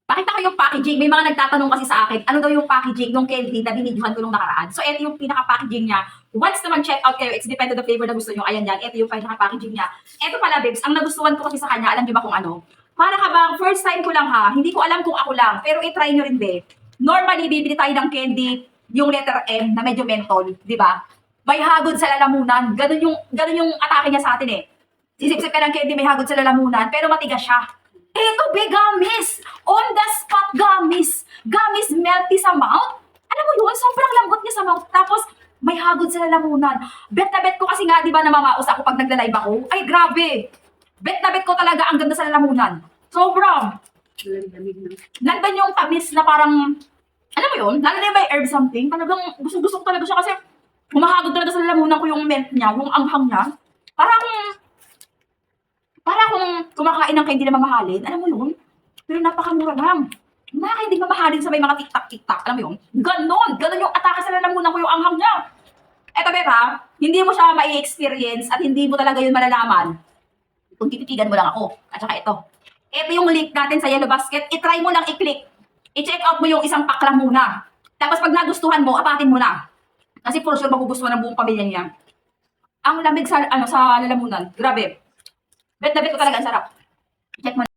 Pakita ko yung packaging. May mga nagtatanong kasi sa akin, ano daw yung packaging nung candy na binidyohan ko nung nakaraan. So, ito yung pinaka-packaging niya. Once naman check out kayo, it's depende on the flavor na gusto nyo. Ayan yan, ito yung pinaka-packaging niya. Ito pala, babes, ang nagustuhan ko kasi sa kanya, alam niyo ba kung ano? Para ka bang, first time ko lang ha, hindi ko alam kung ako lang, pero i-try nyo rin, be. Normally, bibili tayo ng candy, yung letter M na medyo mentol, di ba? May hagod sa lalamunan. Ganun yung atake niya sa atin eh. Sisipsip ka ng candy, may hagod sa lalamunan, pero matigas siya. Eto, be, gamis! On the spot gamis! Gamis melty sa mouth? Alam mo yun, sobrang lambot niya sa mouth. Tapos, may hagod sa lalamunan. Bet na bet ko kasi nga, di ba, namamaos ako pag nagla-live ako? Ay, grabe! Bet na bet ko talaga ang ganda sa lalamunan. Sobrang! Nandun yung tamis na parang, alam mo yun, lalo na may herb something, talagang gusto ko talaga siya kasi humahagod talaga sa lalamunan ko yung melt niya, yung anghang niya. Parang, para kung kumakain ng candy na mamahalin, alam mo yun? Pero napakamura lang. Mga candy mamahalin sa may mga tiktak-tiktak, alam mo yun? Ganon yung atake sa lalamunan ko yung anghang niya. Eto, beba, hindi mo siya mai-experience at hindi mo talaga yun malalaman kung tititigan mo lang ako. At saka ito. Ito yung link natin sa Yellow Basket. I-try mo lang i-click. I-check out mo yung isang pack lang muna. Tapos pag nagustuhan mo, apatin mo na. Kasi for sure magugustuhan ng buong pamilya niya. Ang lamig sa, sa lalamunan. Grabe. Bet na bet ko talaga ang sarap. Check mo na.